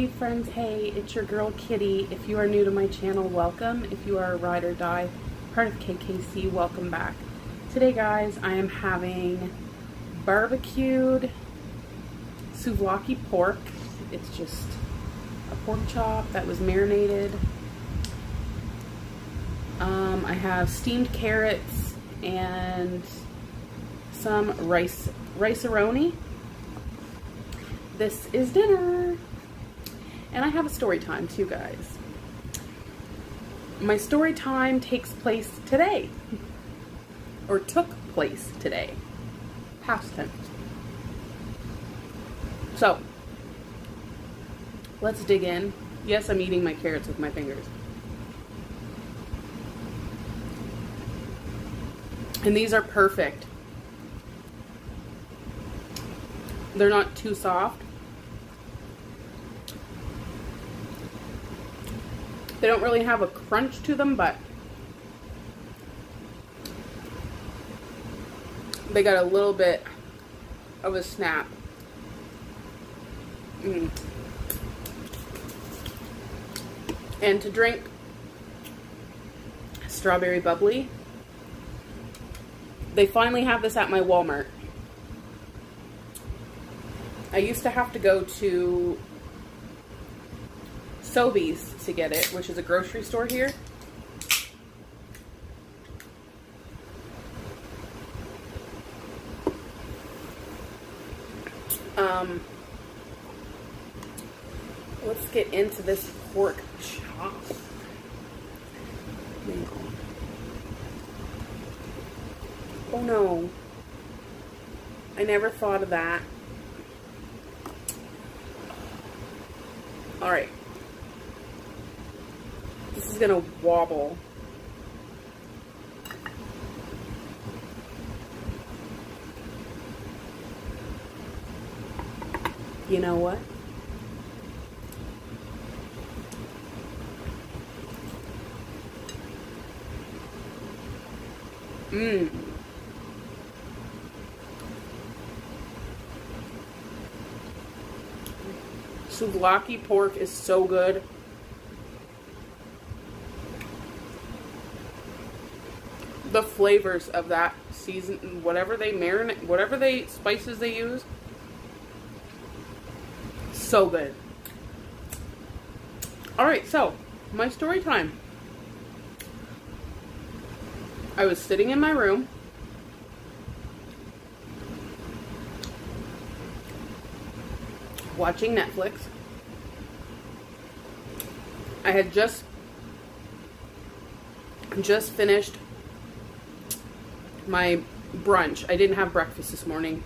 Hey friends, hey, it's your girl Kitty. If you are new to my channel, welcome. If you are a ride or die part of KKC, welcome back. Today guys, I am having barbecued souvlaki pork. It's just a pork chop that was marinated. I have steamed carrots and some rice-a-roni. This is dinner. And I have a story time too, guys. My story time takes place today. Or took place today. Past tense. So, let's dig in. Yes, I'm eating my carrots with my fingers. And these are perfect. They're not too soft. They don't really have a crunch to them, but they got a little bit of a snap. And to drink strawberry bubbly, they finally have this at my Walmart. I used to have to go to Sobeys to get it, which is a grocery store here. Let's get into this pork chop. Oh no. I never thought of that. Alright. This is gonna wobble. You know what? Souvlaki pork is so good. The flavors of that season, whatever they marinate, whatever spices they use, so good. Alright, so, my story time. I was sitting in my room, watching Netflix. I had just finished my brunch. I didn't have breakfast this morning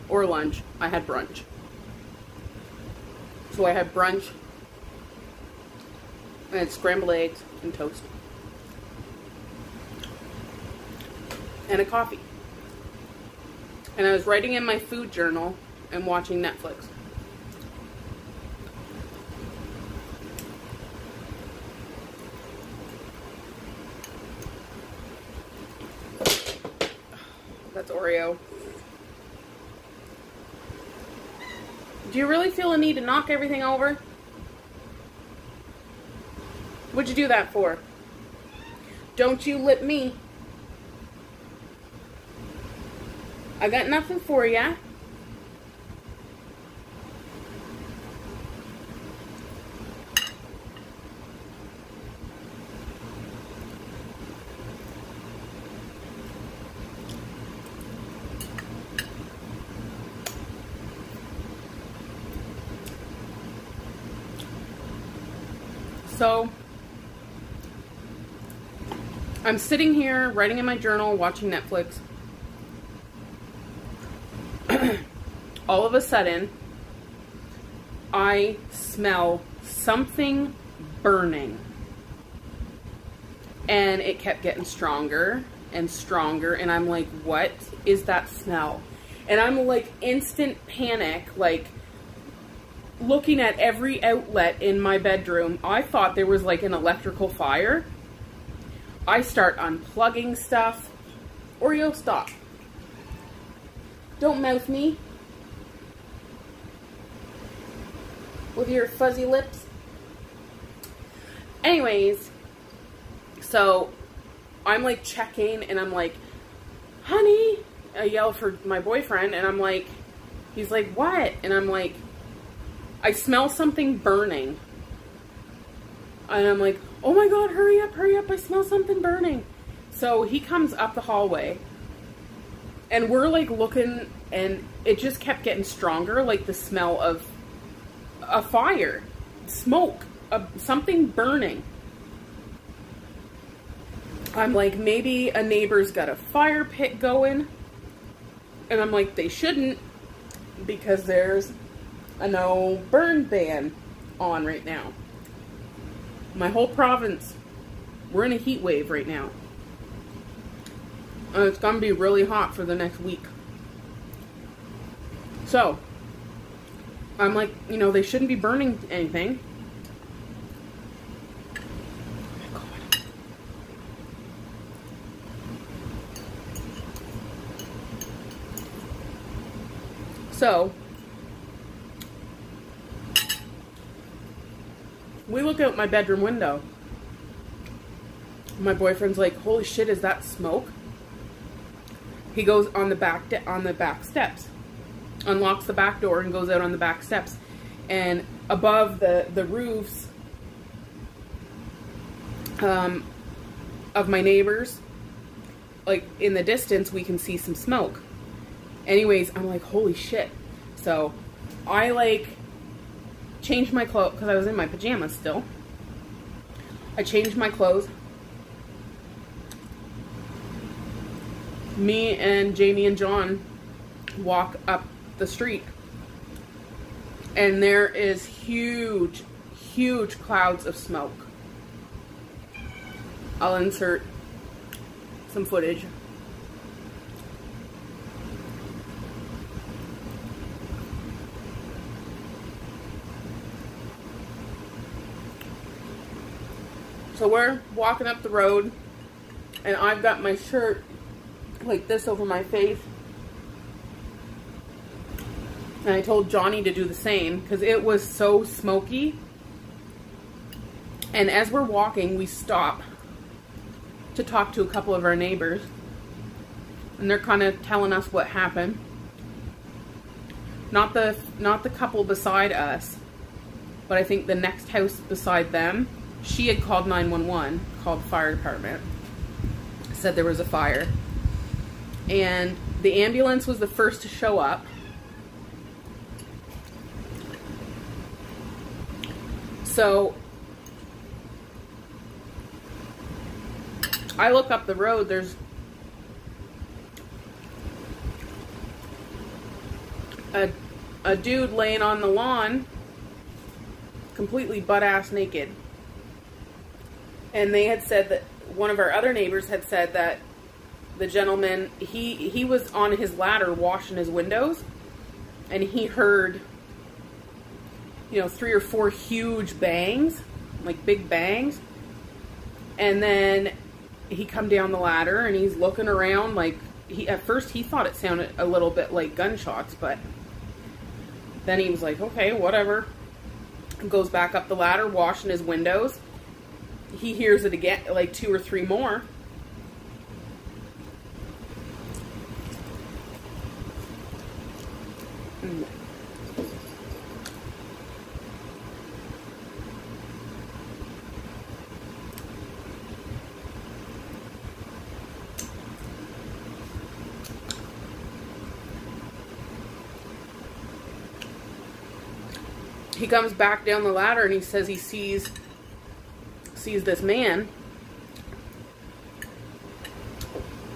or lunch. I had brunch. So I had brunch. I had scrambled eggs and toast. And a coffee. And I was writing in my food journal and watching Netflix. That's Oreo. Do you really feel a need to knock everything over? What'd you do that for? Don't you lip me. I got nothing for ya. So, I'm sitting here writing in my journal, watching Netflix. All of a sudden, I smell something burning. And it kept getting stronger and stronger. And I'm like, what is that smell? And I'm like instant panic, like looking at every outlet in my bedroom. I thought there was like an electrical fire. I start unplugging stuff. Oreo, stop. Don't mouth me. with your fuzzy lips. Anyways, so I'm like checking and I'm like, honey, I yell for my boyfriend and I'm like, he's like, what? And I'm like, I smell something burning. And I'm like, oh my God, hurry up, I smell something burning. So he comes up the hallway and we're like looking and it just kept getting stronger, like the smell of a fire, smoke, something burning. I'm like, maybe a neighbor's got a fire pit going. And I'm like, they shouldn't, because there's a no burn ban on right now. My whole province, we're in a heat wave right now. And it's going to be really hot for the next week. So, I'm like, you know, they shouldn't be burning anything. Oh my God. So, we look out my bedroom window. My boyfriend's like, holy shit, is that smoke? He goes on the back steps, unlocks the back door and goes out on the back steps. And above the roofs of my neighbors, like in the distance, we can see some smoke. Anyways, I'm like, holy shit. So I like changed my clothes because I was in my pajamas still. I changed my clothes. Me and Jamie and John walk up the street. And there is huge, huge clouds of smoke. I'll insert some footage. So we're walking up the road, and I've got my shirt like this over my face. And I told Johnny to do the same because it was so smoky. And as we're walking, we stop to talk to a couple of our neighbors. And they're kind of telling us what happened. Not the couple beside us, but I think the next house beside them. She had called 911, called the fire department, said there was a fire. And the ambulance was the first to show up. So I look up the road, there's a dude laying on the lawn, completely butt-ass naked. And they had said that, one of our other neighbors had said that the gentleman, he was on his ladder washing his windows, and he heard, you know, 3 or 4 huge bangs, like big bangs. And then he come down the ladder and he's looking around like, at first he thought it sounded a little bit like gunshots, but then he was like, okay, whatever. Goes back up the ladder, washing his windows. He hears it again, like 2 or 3 more. He comes back down the ladder and he says he sees this man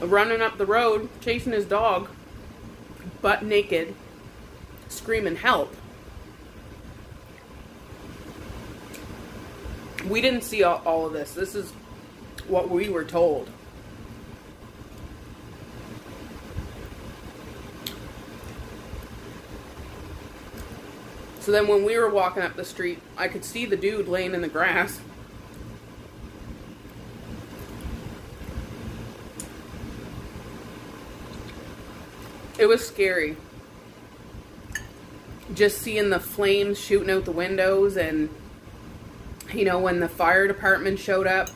running up the road, chasing his dog, butt naked, screaming help. We didn't see all of this. This is what we were told. So then when we were walking up the street, I could see the dude laying in the grass. It was scary. just seeing the flames shooting out the windows, and, you know, when the fire department showed up,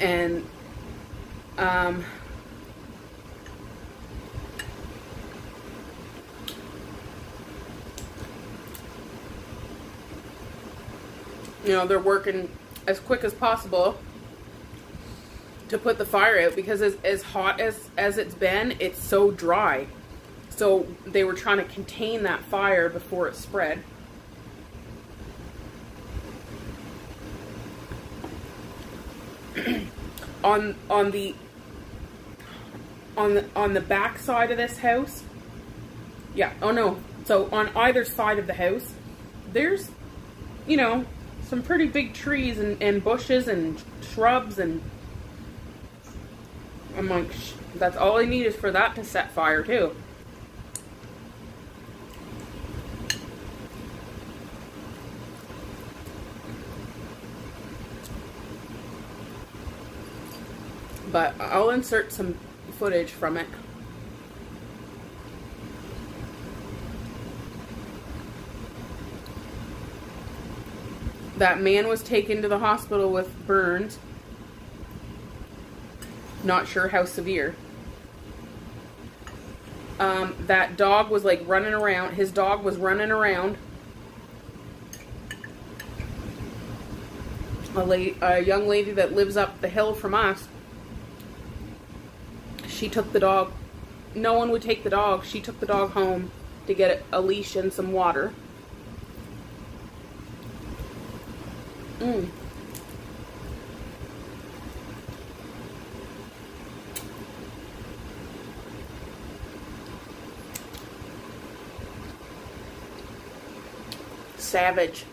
and, you know, they're working as quick as possible to put the fire out, because as hot as it's been, it's so dry. So they were trying to contain that fire before it spread. on the back side of this house, yeah, oh no, so on either side of the house, there's, you know, some pretty big trees and bushes and shrubs, and I'm like, that's all I need is for that to set fire too. But I'll insert some footage from it. That man was taken to the hospital with burns. Not sure how severe. That dog was like running around. His dog was running around. A young lady that lives up the hill from us, she took the dog. No one would take the dog. She took the dog home to get a leash and some water. Savage.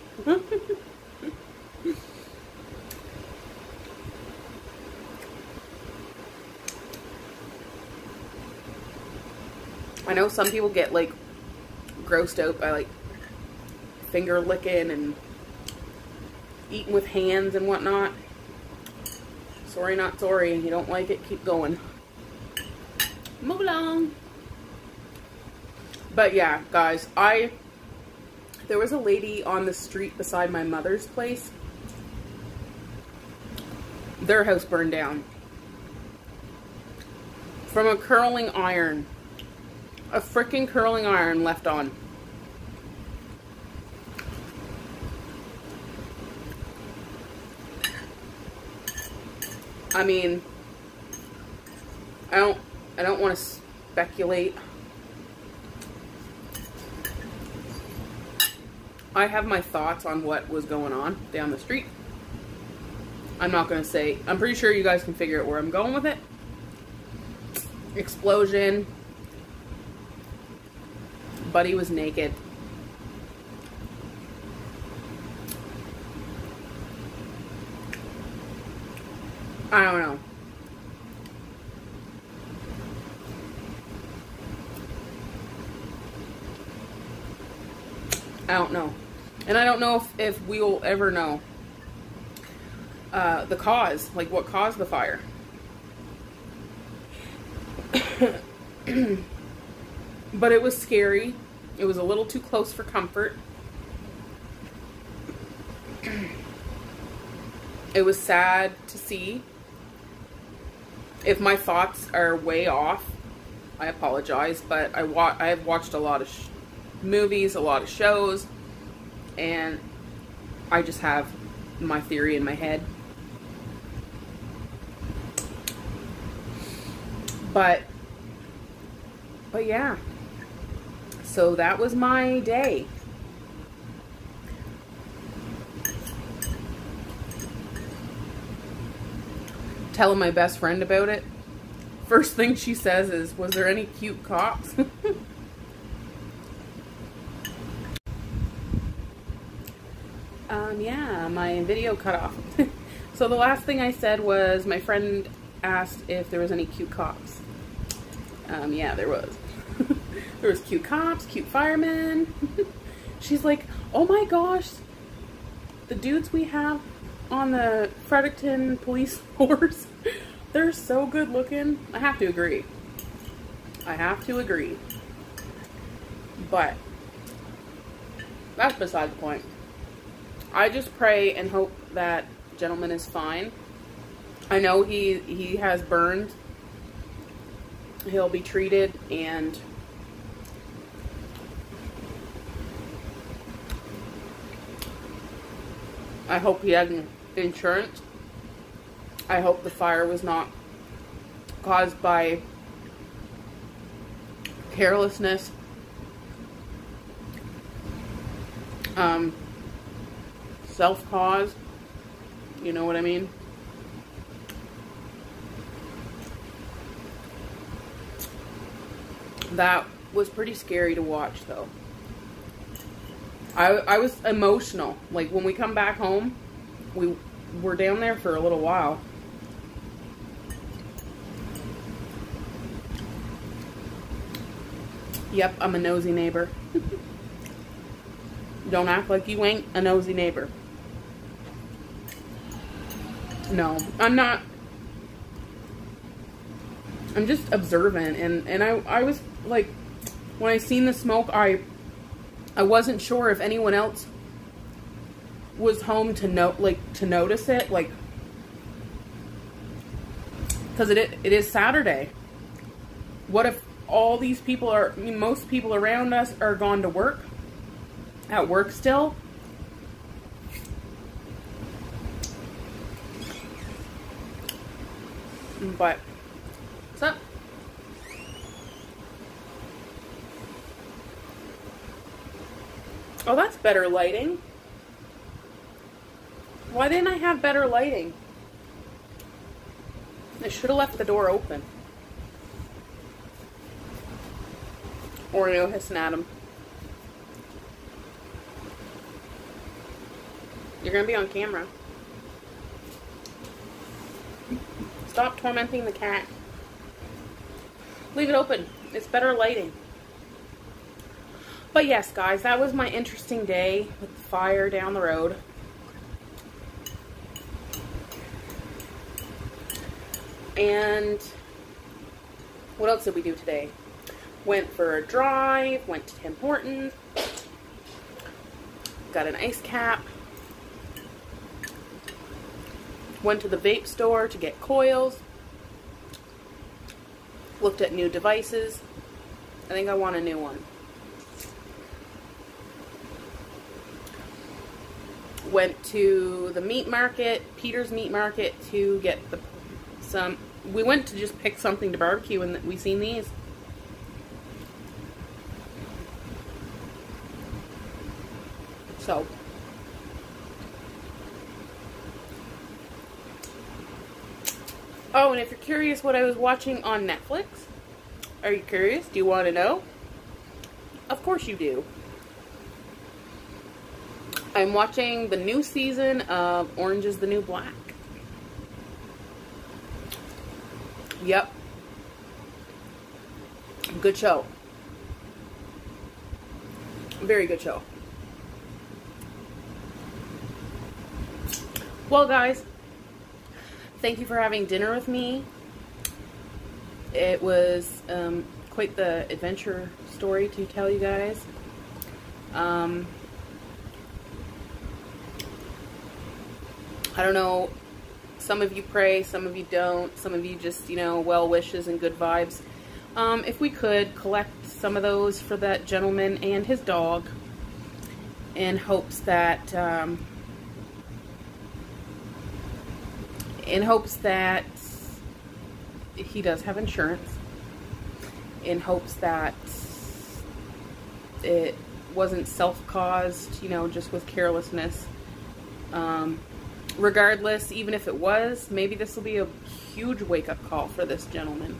I know some people get like grossed out by like finger licking and eating with hands and whatnot. Sorry, not sorry. You don't like it, keep going. Move along. But yeah, guys, there was a lady on the street beside my mother's place. Their house burned down from a curling iron. A freaking curling iron left on. I mean, I don't want to speculate. I have my thoughts on what was going on down the street. I'm not going to say. I'm pretty sure you guys can figure out where I'm going with it. Explosion. Buddy was naked. I don't know. I don't know. And I don't know if we will ever know the cause, like what caused the fire. But it was scary. It was a little too close for comfort. It was sad to see. If my thoughts are way off, I apologize, but I have watched a lot of movies, a lot of shows, and I just have my theory in my head. But yeah. So that was my day. Telling my best friend about it. First thing she says is, was there any cute cops? Yeah, my video cut off. So the last thing I said was, my friend asked if there was any cute cops. Yeah, there was. There was cute cops, cute firemen. She's like, oh my gosh, the dudes we have on the Fredericton police force, they're so good looking. I have to agree. I have to agree. But that's beside the point. I just pray and hope that gentleman is fine. I know he has burned. He'll be treated, and I hope he has insurance. I hope the fire was not caused by carelessness. Self-caused. You know what I mean? That was pretty scary to watch, though. I was emotional. Like, when we come back home, we were down there for a little while. Yep, I'm a nosy neighbor. Don't act like you ain't a nosy neighbor. No, I'm not. I'm just observant, and I was like, when I seen the smoke, I wasn't sure if anyone else was home to notice it, like, because it is Saturday. What if all these people are, I mean, most people around us are gone to work, at work still? But what's up? Oh, that's better lighting. Why didn't I have better lighting? I should have left the door open. Oreo hissing at him. You're gonna be on camera. Stop tormenting the cat. Leave it open. It's better lighting. But yes, guys, that was my interesting day with the fire down the road. And what else did we do today? Went for a drive, went to Tim Hortons, got an ice cap, went to the vape store to get coils, looked at new devices. I think I want a new one. Went to the meat market, Peter's Meat Market, to get we went to just pick something to barbecue, and we seen these. So, oh, and if you're curious what I was watching on Netflix, are you curious? Do you want to know? Of course you do. I'm watching the new season of Orange is the New Black. Yep. Good show. Very good show. Well, guys, thank you for having dinner with me. It was quite the adventure story to tell you guys. I don't know, some of you pray, some of you don't, some of you just, you know, well wishes and good vibes. If we could collect some of those for that gentleman and his dog, in hopes that he does have insurance, in hopes that it wasn't self-caused, you know, just with carelessness. Regardless, even if it was, maybe this will be a huge wake-up call for this gentleman.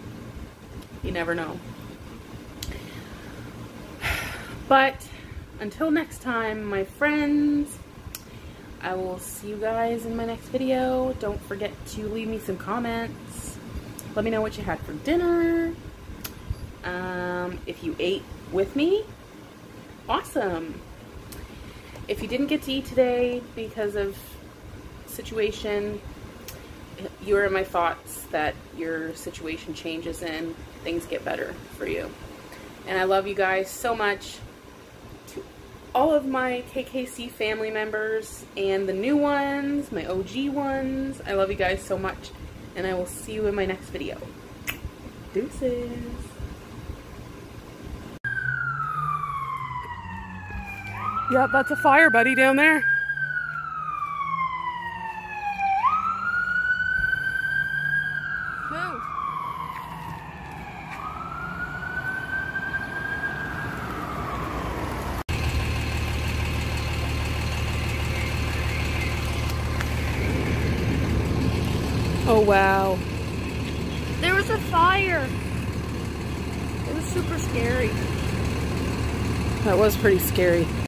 You never know. But until next time, my friends, I will see you guys in my next video. Don't forget to leave me some comments. Let me know what you had for dinner. If you ate with me, awesome. If you didn't get to eat today because of situation, you are in my thoughts that your situation changes and things get better for you. And I love you guys so much. all of my KKC family members and the new ones, my OG ones. I love you guys so much, and I will see you in my next video. Deuces. Yep, that's a fire buddy down there. Move. Oh wow. There was a fire. It was super scary. That was pretty scary.